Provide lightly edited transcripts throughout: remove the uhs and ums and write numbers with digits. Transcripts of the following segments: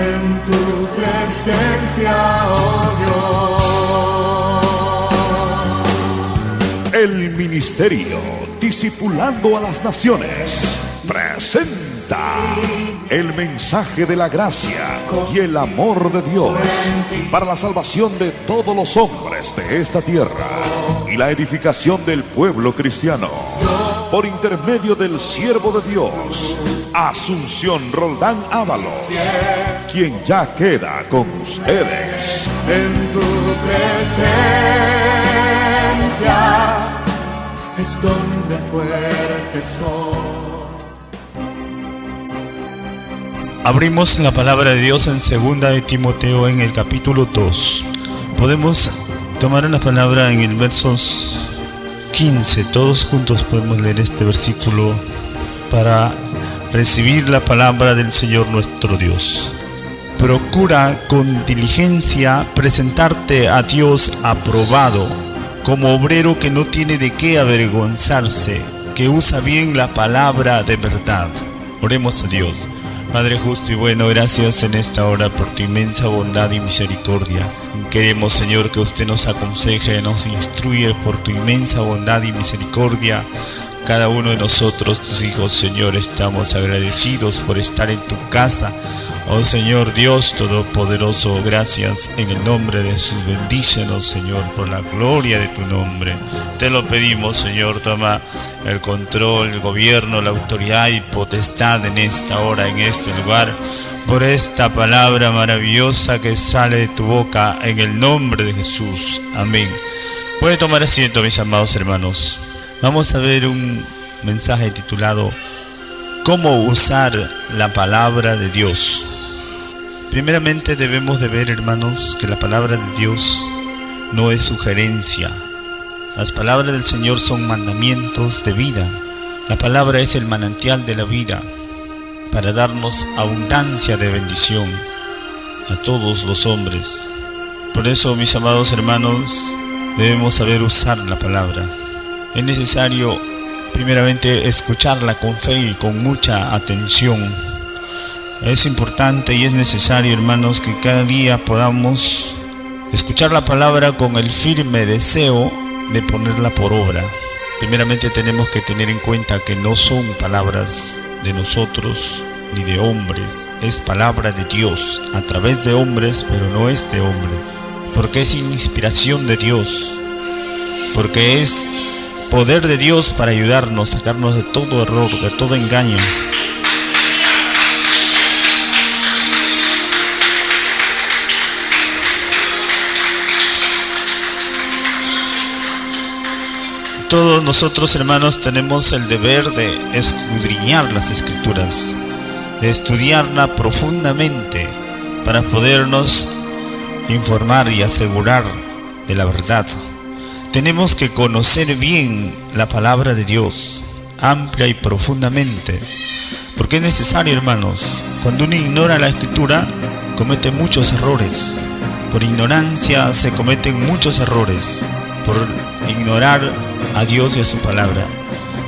en tu presencia, oh Dios. El ministerio Discipulando a las Naciones presenta el mensaje de la gracia y el amor de Dios para la salvación de todos los hombres de esta tierra y la edificación del pueblo cristiano, por intermedio del siervo de Dios, Asunción Roldán Ábalos, quien ya queda con ustedes. En tu presencia es donde fuerte soy. Abrimos la palabra de Dios en 2 de Timoteo en el capítulo 2. Podemos tomar la palabra en el versos 15. Todos juntos podemos leer este versículo para recibir la palabra del Señor nuestro Dios. Procura con diligencia presentarte a Dios aprobado, como obrero que no tiene de qué avergonzarse, que usa bien la palabra de verdad. Oremos a Dios. Padre justo y bueno, gracias en esta hora por tu inmensa bondad y misericordia. Queremos, Señor, que usted nos aconseje, nos instruye por tu inmensa bondad y misericordia. Cada uno de nosotros, tus hijos, Señor, estamos agradecidos por estar en tu casa. Oh Señor Dios Todopoderoso, gracias en el nombre de Jesús. Bendícenos, Señor, por la gloria de tu nombre. Te lo pedimos, Señor, toma el control, el gobierno, la autoridad y potestad en esta hora, en este lugar, por esta palabra maravillosa que sale de tu boca, en el nombre de Jesús. Amén. Pueden tomar asiento, mis amados hermanos. Vamos a ver un mensaje titulado ¿Cómo usar la palabra de Dios? Primeramente debemos de ver, hermanos, que la palabra de Dios no es sugerencia. Las palabras del Señor son mandamientos de vida. La palabra es el manantial de la vida para darnos abundancia de bendición a todos los hombres. Por eso, mis amados hermanos, debemos saber usar la palabra. Es necesario primeramente escucharla con fe y con mucha atención. Es importante y es necesario, hermanos, que cada día podamos escuchar la palabra con el firme deseo de ponerla por obra. Primeramente tenemos que tener en cuenta que no son palabras de nosotros ni de hombres, es palabra de Dios a través de hombres, pero no es de hombres, porque es inspiración de Dios, porque es poder de Dios para ayudarnos, sacarnos de todo error, de todo engaño. Todos nosotros, hermanos, tenemos el deber de escudriñar las Escrituras, de estudiarla profundamente para podernos informar y asegurar de la verdad. Tenemos que conocer bien la palabra de Dios, amplia y profundamente, porque es necesario, hermanos. Cuando uno ignora la Escritura, comete muchos errores. Por ignorancia se cometen muchos errores, por ignorar a Dios y a su palabra.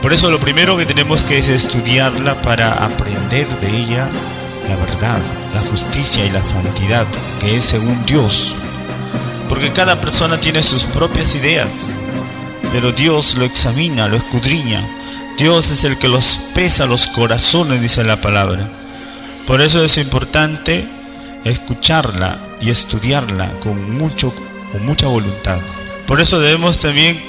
Por eso lo primero que tenemos que es estudiarla para aprender de ella la verdad, la justicia y la santidad, que es según Dios. Porque cada persona tiene sus propias ideas, pero Dios lo examina, lo escudriña. Dios es el que los pesa los corazones, dice la palabra. Por eso es importante escucharla y estudiarla con mucha voluntad. Por eso debemos también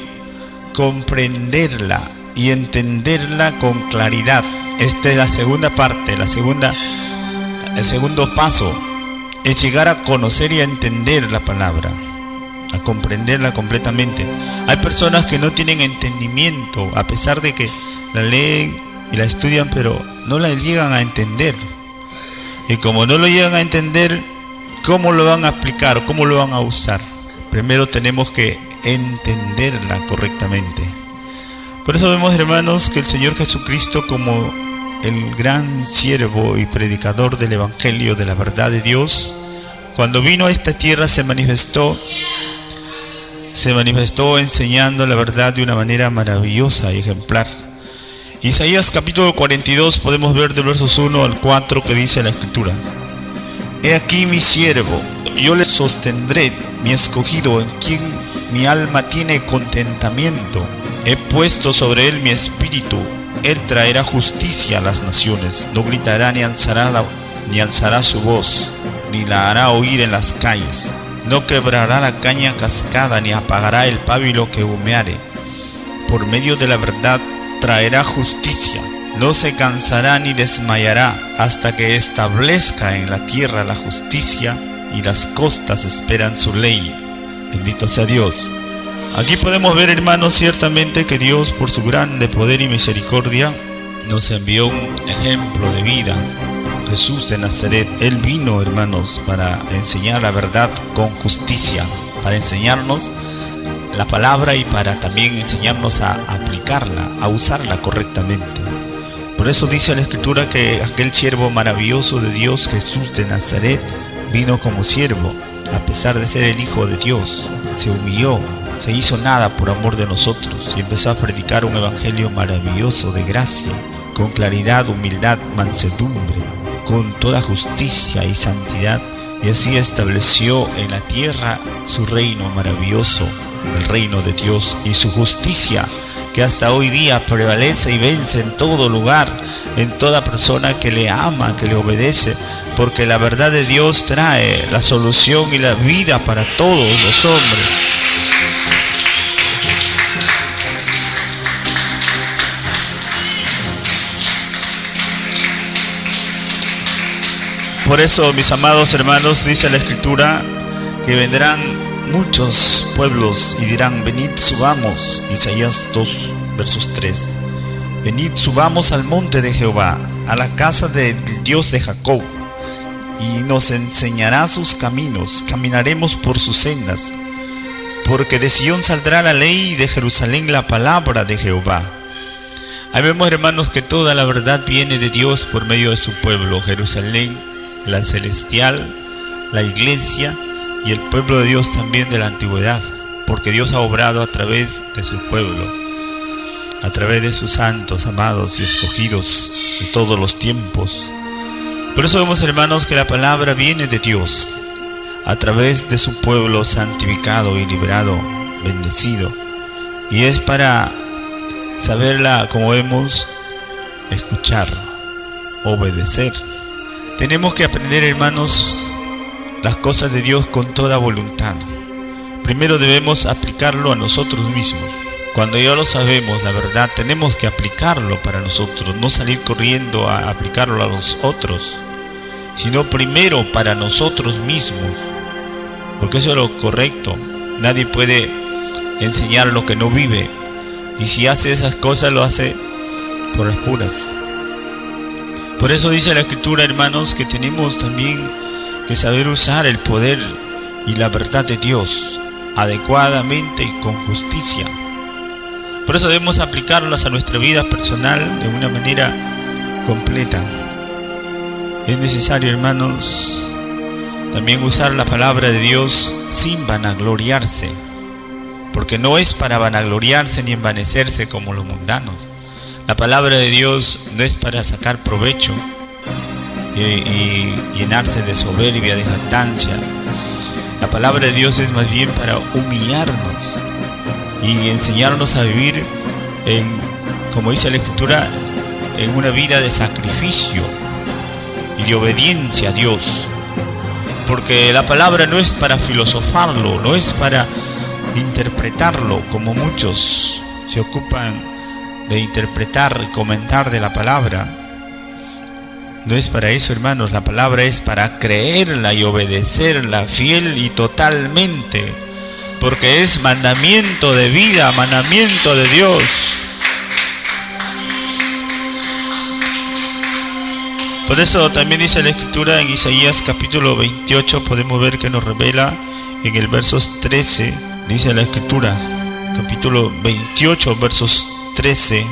comprenderla y entenderla con claridad. Esta es la segunda parte, el segundo paso es llegar a conocer y a entender la palabra, a comprenderla completamente. Hay personas que no tienen entendimiento, a pesar de que la leen y la estudian, pero no la llegan a entender. Y como no lo llegan a entender, ¿cómo lo van a aplicar? ¿Cómo lo van a usar? Primero tenemos que entenderla correctamente. Por eso vemos, hermanos, que el Señor Jesucristo, como el gran siervo y predicador del Evangelio de la verdad de Dios, cuando vino a esta tierra se manifestó enseñando la verdad de una manera maravillosa y ejemplar. Isaías capítulo 42 podemos ver de versos 1 al 4 que dice la Escritura: He aquí mi siervo, yo le sostendré, mi escogido, en quien mi alma tiene contentamiento. He puesto sobre él mi espíritu, él traerá justicia a las naciones. No gritará ni alzará su voz, ni la hará oír en las calles. No quebrará la caña cascada, ni apagará el pábilo que humeare. Por medio de la verdad traerá justicia. No se cansará ni desmayará hasta que establezca en la tierra la justicia, y las costas esperan su ley. Bendito sea Dios. Aquí podemos ver, hermanos, ciertamente que Dios, por su grande poder y misericordia, nos envió un ejemplo de vida. Jesús de Nazaret, Él vino, hermanos, para enseñar la verdad con justicia, para enseñarnos la palabra y para también enseñarnos a aplicarla, a usarla correctamente. Por eso dice la Escritura que aquel siervo maravilloso de Dios, Jesús de Nazaret, vino como siervo. A pesar de ser el Hijo de Dios, se humilló, se hizo nada por amor de nosotros y empezó a predicar un evangelio maravilloso de gracia, con claridad, humildad, mansedumbre, con toda justicia y santidad, y así estableció en la tierra su reino maravilloso, el reino de Dios, y su justicia, que hasta hoy día prevalece y vence en todo lugar, en toda persona que le ama, que le obedece, porque la verdad de Dios trae la solución y la vida para todos los hombres. Por eso, mis amados hermanos, dice la Escritura que vendrán muchos pueblos y dirán: venid, subamos. Isaías 2, versos 3. Venid, subamos al monte de Jehová, a la casa del Dios de Jacob, y nos enseñará sus caminos, caminaremos por sus sendas. Porque de Sión saldrá la ley y de Jerusalén la palabra de Jehová. Ahí vemos, hermanos, que toda la verdad viene de Dios por medio de su pueblo, Jerusalén, la celestial, la iglesia y el pueblo de Dios también de la antigüedad, porque Dios ha obrado a través de su pueblo, a través de sus santos, amados y escogidos en todos los tiempos. Por eso vemos, hermanos, que la palabra viene de Dios a través de su pueblo santificado y liberado, bendecido, y es para saberla, como vemos, escuchar, obedecer. Tenemos que aprender, hermanos, las cosas de Dios con toda voluntad. Primero debemos aplicarlo a nosotros mismos. Cuando ya lo sabemos, la verdad, tenemos que aplicarlo para nosotros, no salir corriendo a aplicarlo a los otros, sino primero para nosotros mismos, porque eso es lo correcto. Nadie puede enseñar lo que no vive, y si hace esas cosas lo hace por las puras. Por eso dice la Escritura, hermanos, que tenemos también que saber usar el poder y la verdad de Dios adecuadamente y con justicia. Por eso debemos aplicarlas a nuestra vida personal de una manera completa. Es necesario, hermanos, también usar la palabra de Dios sin vanagloriarse, porque no es para vanagloriarse ni envanecerse como los mundanos. La palabra de Dios no es para sacar provecho y llenarse de soberbia, de jactancia. La palabra de Dios es más bien para humillarnos y enseñarnos a vivir como dice la Escritura, en una vida de sacrificio y de obediencia a Dios. Porque la palabra no es para filosofarlo, no es para interpretarlo, como muchos se ocupan de interpretar y comentar de la palabra. No es para eso, hermanos. La palabra es para creerla y obedecerla fiel y totalmente, porque es mandamiento de vida, mandamiento de Dios. Por eso también dice la Escritura en Isaías capítulo 28, podemos ver que nos revela en el versos 13, dice la Escritura, capítulo 28, versos 13: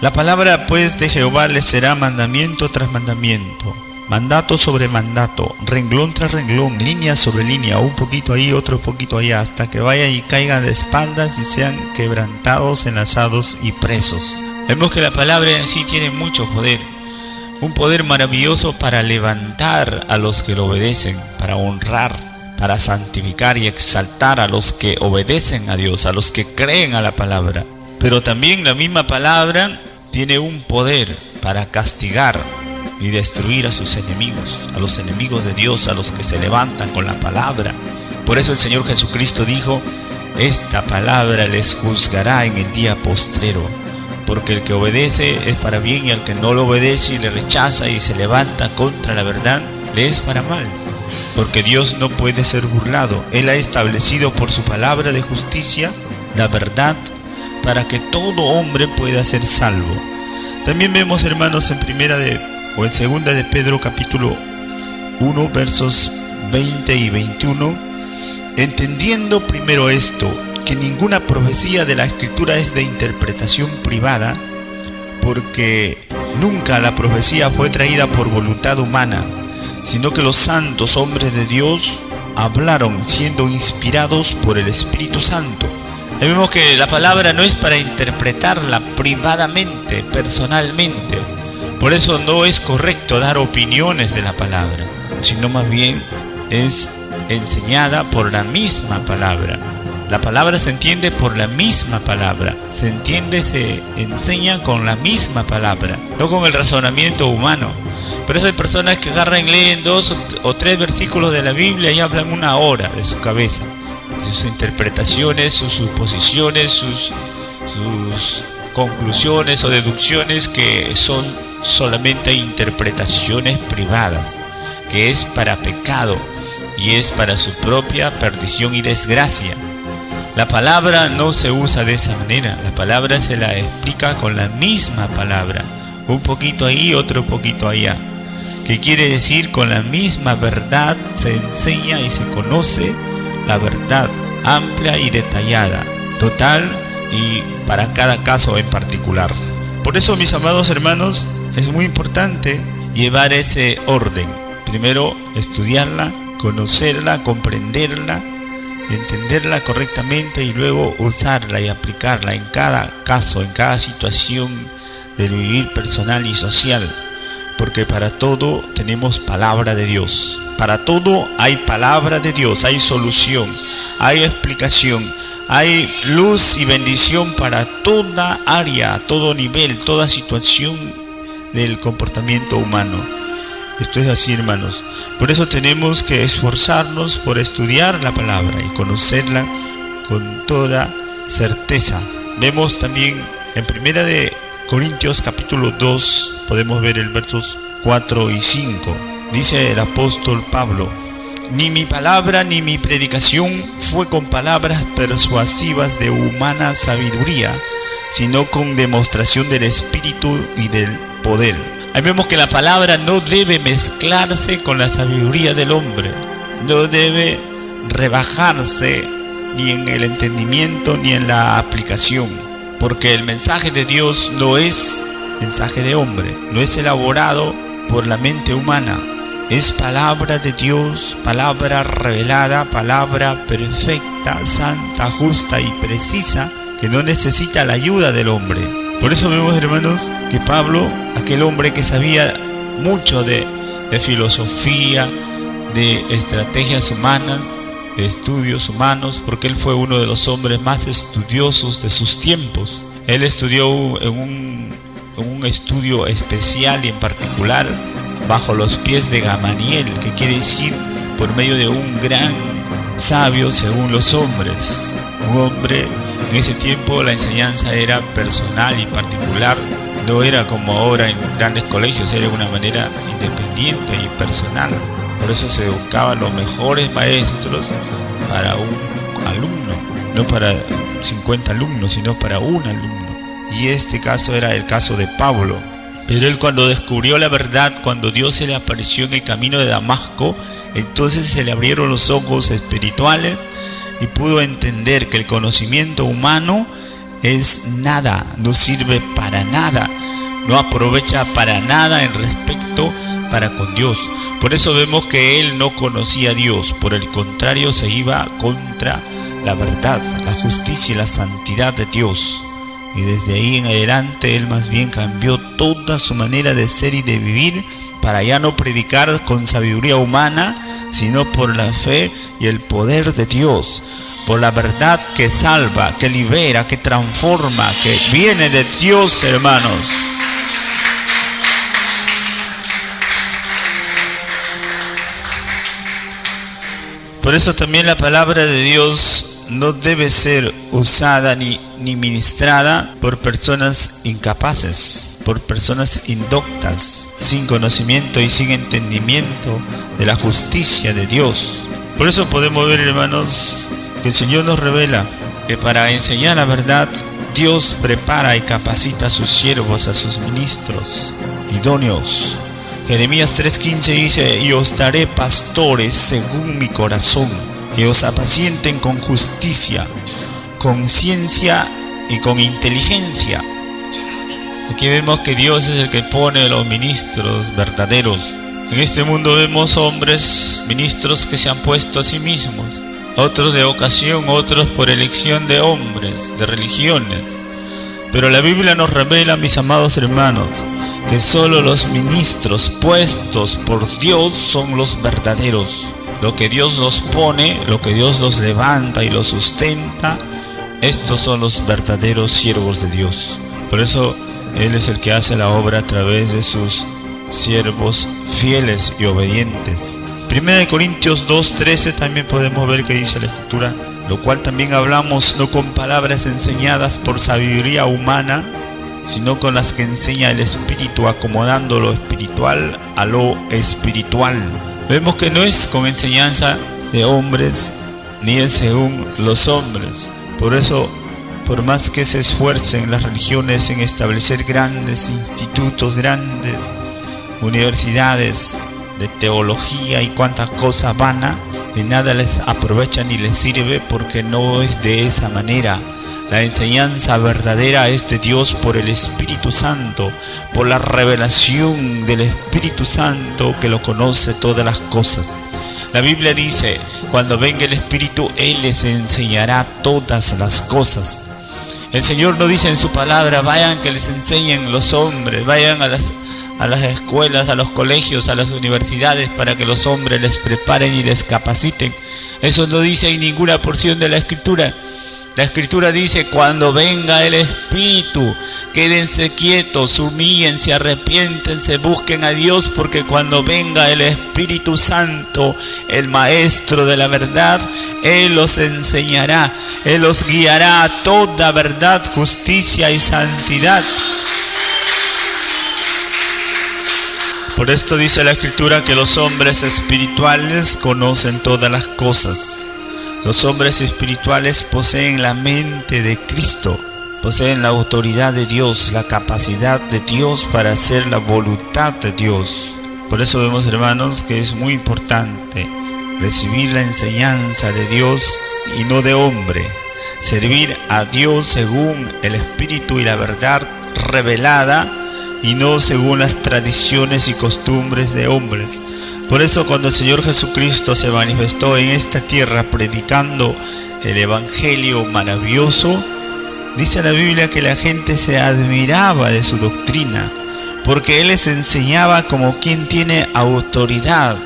la palabra pues de Jehová les será mandamiento tras mandamiento, mandato sobre mandato, renglón tras renglón, línea sobre línea, un poquito ahí, otro poquito allá, hasta que vayan y caigan de espaldas y sean quebrantados, enlazados y presos. Vemos que la palabra en sí tiene mucho poder. un poder maravilloso para levantar a los que lo obedecen, para honrar, para santificar y exaltar a los que obedecen a Dios, a los que creen a la palabra. Pero también la misma palabra tiene un poder para castigar y destruir a sus enemigos, a los enemigos de Dios, a los que se levantan con la palabra. Por eso el Señor Jesucristo dijo: esta palabra les juzgará en el día postrero, porque el que obedece es para bien, y al que no lo obedece y le rechaza y se levanta contra la verdad, le es para mal. Porque Dios no puede ser burlado. Él ha establecido por su palabra de justicia la verdad para que todo hombre pueda ser salvo. También vemos, hermanos, en segunda de Pedro capítulo 1 versos 20 y 21, entendiendo primero esto, que ninguna profecía de la Escritura es de interpretación privada, porque nunca la profecía fue traída por voluntad humana, sino que los santos hombres de Dios hablaron siendo inspirados por el Espíritu Santo. Vemos que la palabra no es para interpretarla privadamente, personalmente. Por eso no es correcto dar opiniones de la palabra, sino más bien es enseñada por la misma palabra. La palabra se entiende por la misma palabra, se enseña con la misma palabra, no con el razonamiento humano. Por eso hay personas que agarran, leen 2 o 3 versículos de la Biblia y hablan una hora de su cabeza, sus interpretaciones, sus suposiciones, sus conclusiones o deducciones, que son solamente interpretaciones privadas, que es para pecado y es para su propia perdición y desgracia. La palabra no se usa de esa manera. La palabra se la explica con la misma palabra, un poquito ahí, otro poquito allá, que quiere decir con la misma verdad se enseña y se conoce la verdad amplia y detallada, total y para cada caso en particular. Por eso, mis amados hermanos, es muy importante llevar ese orden. Primero, estudiarla, conocerla, comprenderla, entenderla correctamente, y luego usarla y aplicarla en cada caso, en cada situación del vivir personal y social, porque para todo tenemos palabra de Dios. Para todo hay palabra de Dios, hay solución, hay explicación, hay luz y bendición para toda área, todo nivel, toda situación del comportamiento humano. Esto es así, hermanos. Por eso tenemos que esforzarnos por estudiar la palabra y conocerla con toda certeza. Vemos también en 1 de Corintios capítulo 2, podemos ver el versos 4 y 5. Dice el apóstol Pablo: ni mi palabra ni mi predicación fue con palabras persuasivas de humana sabiduría, sino con demostración del Espíritu y del poder. Ahí vemos que la palabra no debe mezclarse con la sabiduría del hombre, no debe rebajarse ni en el entendimiento ni en la aplicación, porque el mensaje de Dios no es mensaje de hombre, no es elaborado por la mente humana, es palabra de Dios, palabra revelada, palabra perfecta, santa, justa y precisa, que no necesita la ayuda del hombre. Por eso vemos, hermanos, que Pablo, aquel hombre que sabía mucho de filosofía, de estrategias humanas, de estudios humanos, porque él fue uno de los hombres más estudiosos de sus tiempos. Él estudió en un estudio especial y en particular bajo los pies de Gamaliel, que quiere decir por medio de un gran sabio según los hombres. Un hombre, en ese tiempo la enseñanza era personal y particular, no era como ahora en grandes colegios, era de una manera independiente y personal. Por eso se buscaban los mejores maestros para un alumno, no para 50 alumnos, sino para un alumno. Y este caso era el caso de Pablo. Pero él, cuando descubrió la verdad, cuando Dios se le apareció en el camino de Damasco, entonces se le abrieron los ojos espirituales y pudo entender que el conocimiento humano es nada, no sirve para nada, no aprovecha para nada en respecto para con Dios. Por eso vemos que él no conocía a Dios, por el contrario se iba contra la verdad, la justicia y la santidad de Dios. Y desde ahí en adelante él más bien cambió toda su manera de ser y de vivir para ya no predicar con sabiduría humana, sino por la fe y el poder de Dios, por la verdad que salva, que libera, que transforma, que viene de Dios, hermanos. Por eso también la palabra de Dios no debe ser usada ni ministrada por personas incapaces, por personas indoctas, sin conocimiento y sin entendimiento de la justicia de Dios. Por eso podemos ver, hermanos, que el Señor nos revela que para enseñar la verdad, Dios prepara y capacita a sus siervos, a sus ministros idóneos. Jeremías 3:15 dice: y os daré pastores según mi corazón, que os apacienten con justicia, con ciencia y con inteligencia. Aquí vemos que Dios es el que pone los ministros verdaderos. En este mundo vemos hombres, ministros que se han puesto a sí mismos, otros de ocasión, otros por elección de hombres, de religiones. Pero la Biblia nos revela, mis amados hermanos, que solo los ministros puestos por Dios son los verdaderos. Lo que Dios los pone, lo que Dios los levanta y los sustenta, estos son los verdaderos siervos de Dios. Por eso Él es el que hace la obra a través de sus siervos fieles y obedientes. 1 Corintios 2:13 también podemos ver que dice la Escritura: lo cual también hablamos no con palabras enseñadas por sabiduría humana, sino con las que enseña el Espíritu, acomodando lo espiritual a lo espiritual. Vemos que no es con enseñanza de hombres, ni es según los hombres. Por eso, por más que se esfuercen las religiones en establecer grandes institutos, grandes universidades de teología y cuantas cosas vanas, de nada les aprovecha ni les sirve, porque no es de esa manera. La enseñanza verdadera es de Dios por el Espíritu Santo, por la revelación del Espíritu Santo que lo conoce todas las cosas. La Biblia dice: cuando venga el Espíritu, Él les enseñará todas las cosas. El Señor no dice en su palabra: vayan que les enseñen los hombres, vayan a las escuelas, a los colegios, a las universidades, para que los hombres les preparen y les capaciten. Eso no dice en ninguna porción de la Escritura. La Escritura dice: cuando venga el Espíritu, quédense quietos, humíllense, arrepiéntense, busquen a Dios, porque cuando venga el Espíritu Santo, el Maestro de la verdad, Él los enseñará, Él los guiará a toda verdad, justicia y santidad. Por esto dice la Escritura que los hombres espirituales conocen todas las cosas. Los hombres espirituales poseen la mente de Cristo, poseen la autoridad de Dios, la capacidad de Dios para hacer la voluntad de Dios. Por eso vemos, hermanos, que es muy importante recibir la enseñanza de Dios y no de hombre. Servir a Dios según el Espíritu y la verdad revelada, y no según las tradiciones y costumbres de hombres. Por eso cuando el Señor Jesucristo se manifestó en esta tierra predicando el Evangelio maravilloso, dice la Biblia que la gente se admiraba de su doctrina, porque Él les enseñaba como quien tiene autoridad,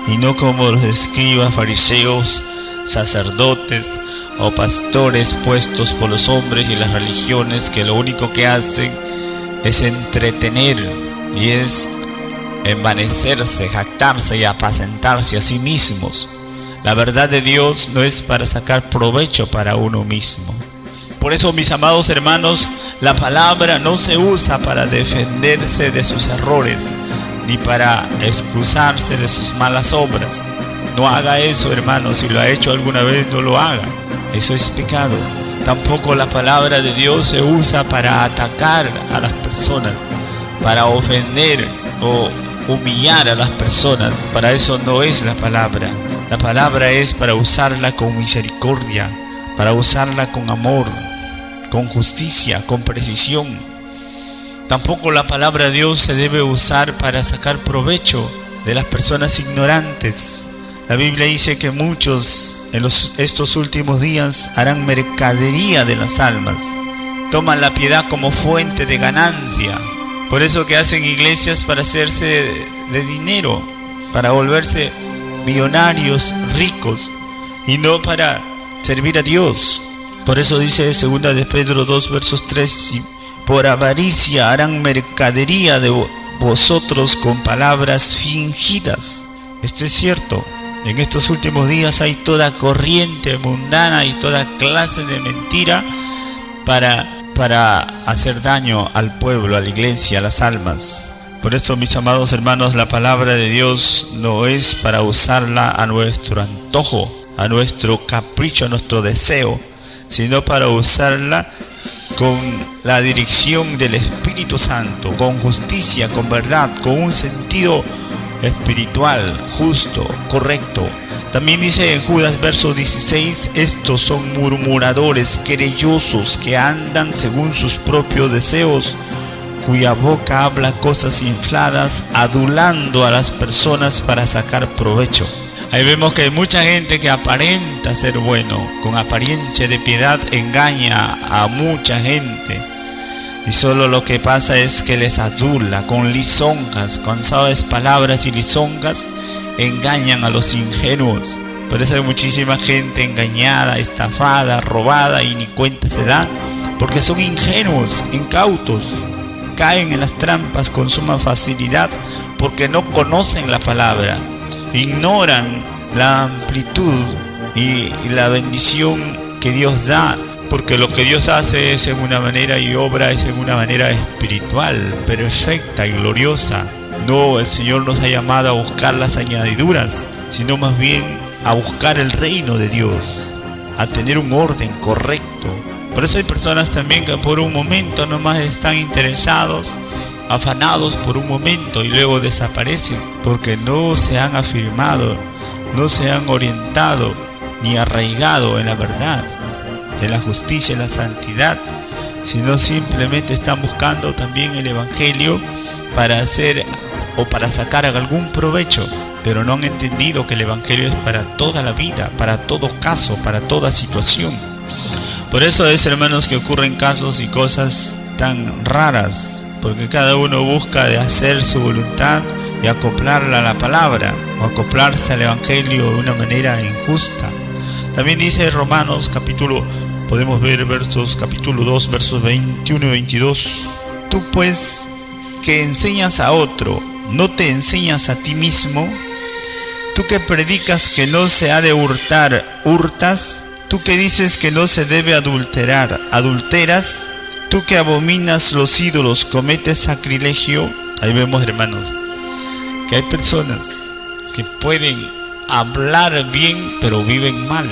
y no como los escribas, fariseos, sacerdotes o pastores puestos por los hombres y las religiones, que lo único que hacen es entretener y es envanecerse, jactarse y apacentarse a sí mismos. La verdad de Dios no es para sacar provecho para uno mismo. Por eso, mis amados hermanos, la palabra no se usa para defenderse de sus errores, ni para excusarse de sus malas obras. No haga eso, hermanos. Si lo ha hecho alguna vez, no lo haga. Eso es pecado. Tampoco la palabra de Dios se usa para atacar a las personas, para ofender o humillar a las personas. Para eso no es la palabra. La palabra es para usarla con misericordia, para usarla con amor, con justicia, con precisión. Tampoco la palabra de Dios se debe usar para sacar provecho de las personas ignorantes. La Biblia dice que muchos en estos últimos días harán mercadería de las almas, toman la piedad como fuente de ganancia. Por eso que hacen iglesias para hacerse de dinero, para volverse millonarios, ricos, y no para servir a Dios. Por eso dice 2 de Pedro 2 versos 3: y por avaricia harán mercadería de vosotros con palabras fingidas. Esto es cierto. En estos últimos días hay toda corriente mundana y toda clase de mentira para hacer daño al pueblo, a la iglesia, a las almas. Por eso, mis amados hermanos, la palabra de Dios no es para usarla a nuestro antojo, a nuestro capricho, a nuestro deseo, sino para usarla con la dirección del Espíritu Santo, con justicia, con verdad, con un sentido espiritual, justo, correcto. También dice en Judas verso 16: estos son murmuradores, querellosos, que andan según sus propios deseos, cuya boca habla cosas infladas, adulando a las personas para sacar provecho. Ahí vemos que hay mucha gente que aparenta ser bueno, con apariencia de piedad engaña a mucha gente. Y solo lo que pasa es que les adula con lisonjas, con suaves palabras y lisonjas, engañan a los ingenuos. Por eso hay muchísima gente engañada, estafada, robada y ni cuenta se da, porque son ingenuos, incautos, caen en las trampas con suma facilidad porque no conocen la palabra, ignoran la amplitud y la bendición que Dios da. Porque lo que Dios hace es en una manera y obra es en una manera espiritual, perfecta y gloriosa. No, el Señor nos ha llamado a buscar las añadiduras, sino más bien a buscar el reino de Dios, a tener un orden correcto. Por eso hay personas también que por un momento nomás están interesados, afanados por un momento y luego desaparecen, porque no se han afirmado, no se han orientado ni arraigado en la verdad, de la justicia y la santidad, sino simplemente están buscando también el evangelio para hacer o para sacar algún provecho, pero no han entendido que el evangelio es para toda la vida, para todo caso, para toda situación. Por eso es, hermanos, que ocurren casos y cosas tan raras, porque cada uno busca de hacer su voluntad y acoplarla a la palabra o acoplarse al evangelio de una manera injusta. También dice Romanos podemos ver capítulo 2, versos 21 y 22. Tú pues que enseñas a otro, ¿no te enseñas a ti mismo? Tú que predicas que no se ha de hurtar, ¿hurtas? Tú que dices que no se debe adulterar, ¿adulteras? Tú que abominas los ídolos, ¿cometes sacrilegio? Ahí vemos, hermanos, que hay personas que pueden hablar bien pero viven mal,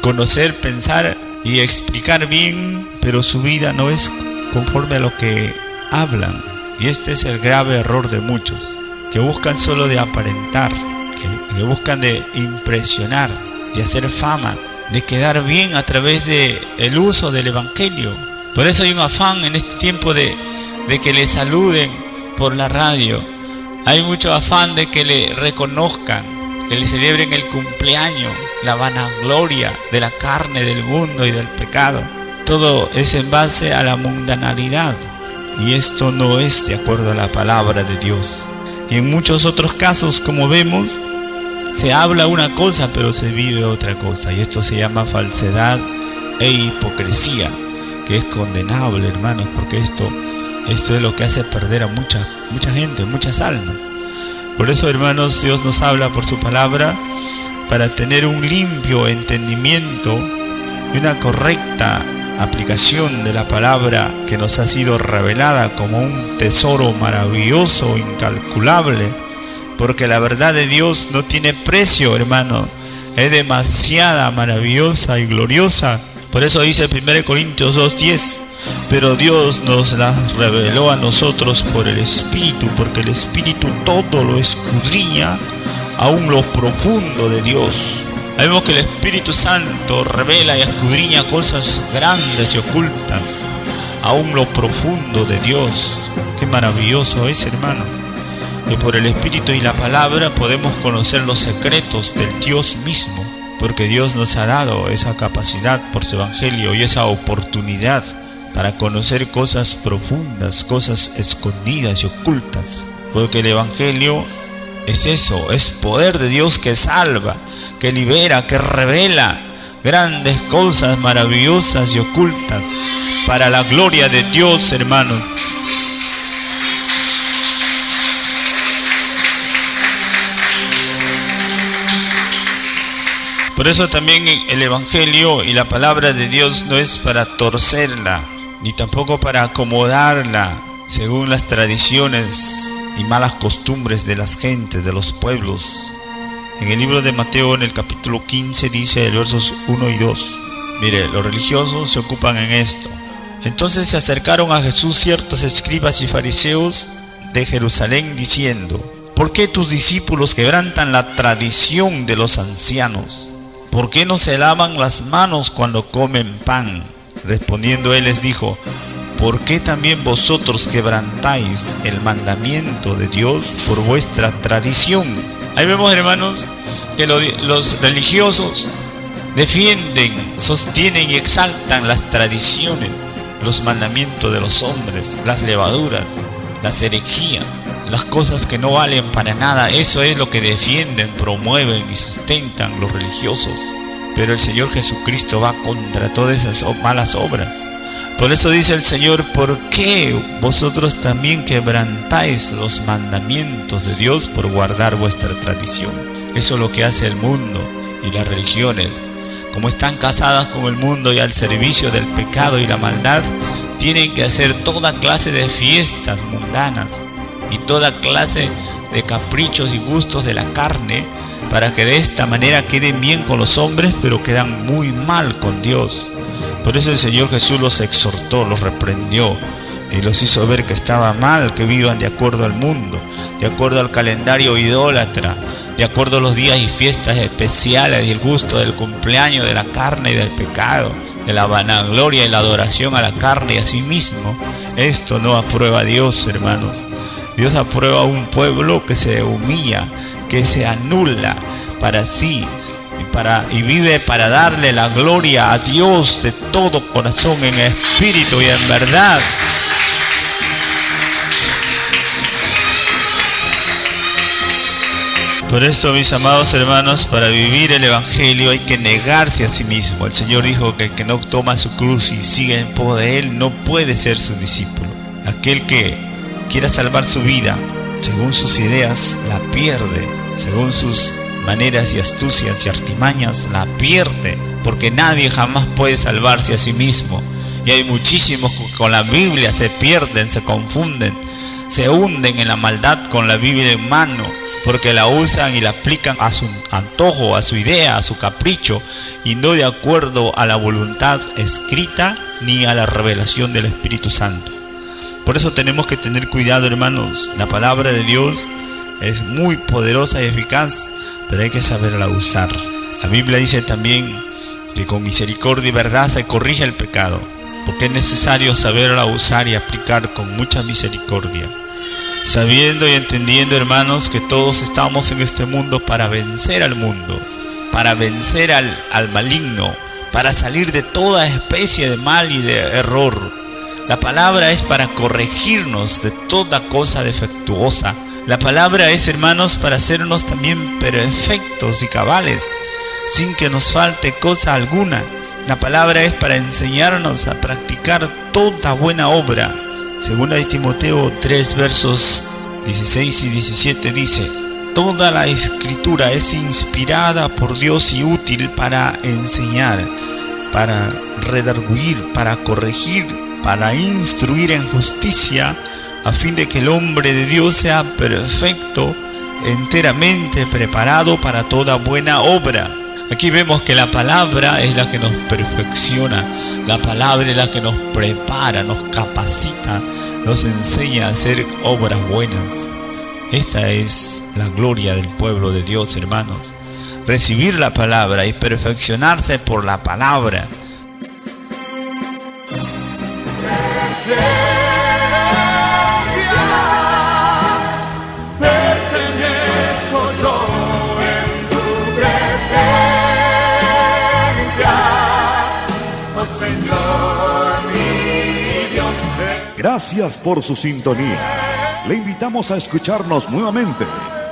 conocer, pensar y explicar bien, pero su vida no es conforme a lo que hablan. Y este es el grave error de muchos, que buscan solo de aparentar, que buscan de impresionar, de hacer fama, de quedar bien a través del uso del evangelio. Por eso hay un afán en este tiempo de que le saluden por la radio. Hay mucho afán de que le reconozcan, que le celebren el cumpleaños, la vanagloria de la carne, del mundo y del pecado. Todo es en base a la mundanalidad, y esto no es de acuerdo a la palabra de Dios. Y en muchos otros casos, como vemos, se habla una cosa pero se vive otra cosa, y esto se llama falsedad e hipocresía, que es condenable, hermanos, porque esto es lo que hace perder a mucha gente, muchas almas. Por eso, hermanos, Dios nos habla por su palabra para tener un limpio entendimiento y una correcta aplicación de la palabra que nos ha sido revelada como un tesoro maravilloso, incalculable, porque la verdad de Dios no tiene precio, hermano, es demasiada maravillosa y gloriosa. Por eso dice 1 Corintios 2:10, pero Dios nos las reveló a nosotros por el Espíritu, porque el Espíritu todo lo escudriña, aún lo profundo de Dios. Vemos que el Espíritu Santo revela y escudriña cosas grandes y ocultas, aún lo profundo de Dios. Qué maravilloso es, hermano. Y por el Espíritu y la palabra podemos conocer los secretos del Dios mismo, porque Dios nos ha dado esa capacidad por su evangelio y esa oportunidad para conocer cosas profundas, cosas escondidas y ocultas. Porque el Evangelio es eso, es poder de Dios que salva, que libera, que revela grandes cosas maravillosas y ocultas para la gloria de Dios, hermanos. Por eso también el Evangelio y la palabra de Dios no es para torcerla, ni tampoco para acomodarla según las tradiciones y malas costumbres de las gentes, de los pueblos. En el libro de Mateo, en el capítulo 15, dice el versos 1 y 2. Mire, los religiosos se ocupan en esto. Entonces se acercaron a Jesús ciertos escribas y fariseos de Jerusalén diciendo: ¿por qué tus discípulos quebrantan la tradición de los ancianos? ¿Por qué no se lavan las manos cuando comen pan? Respondiendo él les dijo: ¿por qué también vosotros quebrantáis el mandamiento de Dios por vuestra tradición? Ahí vemos, hermanos, que los religiosos defienden, sostienen y exaltan las tradiciones, los mandamientos de los hombres, las levaduras, las herejías, las cosas que no valen para nada. Eso es lo que defienden, promueven y sustentan los religiosos. Pero el Señor Jesucristo va contra todas esas malas obras. Por eso dice el Señor: ¿por qué vosotros también quebrantáis los mandamientos de Dios por guardar vuestra tradición? Eso es lo que hace el mundo y las religiones. Como están casadas con el mundo y al servicio del pecado y la maldad, tienen que hacer toda clase de fiestas mundanas y toda clase de caprichos y gustos de la carne, para que de esta manera queden bien con los hombres, pero quedan muy mal con Dios. Por eso el Señor Jesús los exhortó, los reprendió y los hizo ver que estaba mal que vivan de acuerdo al mundo, de acuerdo al calendario idólatra, de acuerdo a los días y fiestas especiales y el gusto del cumpleaños de la carne y del pecado, de la vanagloria y la adoración a la carne y a sí mismo. Esto no aprueba a Dios, hermanos. Dios aprueba a un pueblo que se humilla, que se anula para sí y vive para darle la gloria a Dios de todo corazón, en espíritu y en verdad. Por eso, mis amados hermanos, para vivir el Evangelio hay que negarse a sí mismo. El Señor dijo que el que no toma su cruz y sigue en pos de Él no puede ser su discípulo. Aquel que quiera salvar su vida según sus ideas la pierde, según sus maneras y astucias y artimañas la pierde, porque nadie jamás puede salvarse a sí mismo. Y hay muchísimos que con la Biblia se pierden, se confunden, se hunden en la maldad con la Biblia en mano, porque la usan y la aplican a su antojo, a su idea, a su capricho, y no de acuerdo a la voluntad escrita ni a la revelación del Espíritu Santo. Por eso tenemos que tener cuidado, hermanos. La palabra de Dios es muy poderosa y eficaz, pero hay que saberla usar. La Biblia dice también que con misericordia y verdad se corrige el pecado, porque es necesario saberla usar y aplicar con mucha misericordia, sabiendo y entendiendo, hermanos, que todos estamos en este mundo para vencer al mundo, para vencer al maligno, para salir de toda especie de mal y de error. La palabra es para corregirnos de toda cosa defectuosa. La palabra es, hermanos, para hacernos también perfectos y cabales, sin que nos falte cosa alguna. La palabra es para enseñarnos a practicar toda buena obra. Segunda de Timoteo 3, versos 16 y 17 dice: toda la escritura es inspirada por Dios y útil para enseñar, para redarguir, para corregir, para instruir en justicia, a fin de que el hombre de Dios sea perfecto, enteramente preparado para toda buena obra. Aquí vemos que la palabra es la que nos perfecciona, la palabra es la que nos prepara, nos capacita, nos enseña a hacer obras buenas. Esta es la gloria del pueblo de Dios, hermanos. Recibir la palabra y perfeccionarse por la palabra. Pertenezco yo en tu presencia, oh Señor mi Gracias por su sintonía. Le invitamos a escucharnos nuevamente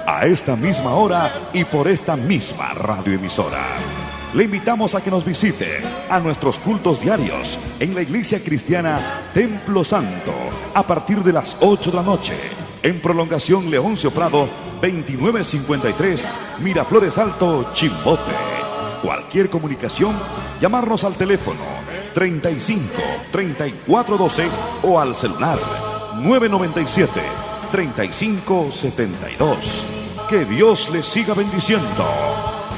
a esta misma hora y por esta misma radioemisora. Le invitamos a que nos visite a nuestros cultos diarios en la Iglesia Cristiana Templo Santo a partir de las 8 de la noche en Prolongación Leoncio Prado 2953 Miraflores Alto, Chimbote. Cualquier comunicación, llamarnos al teléfono 35 34 12 o al celular 997 35 72. Que Dios les siga bendiciendo.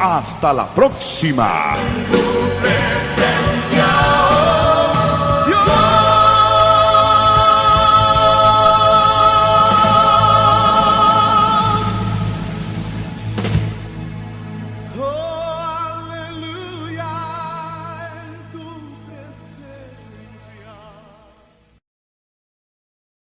Hasta la próxima.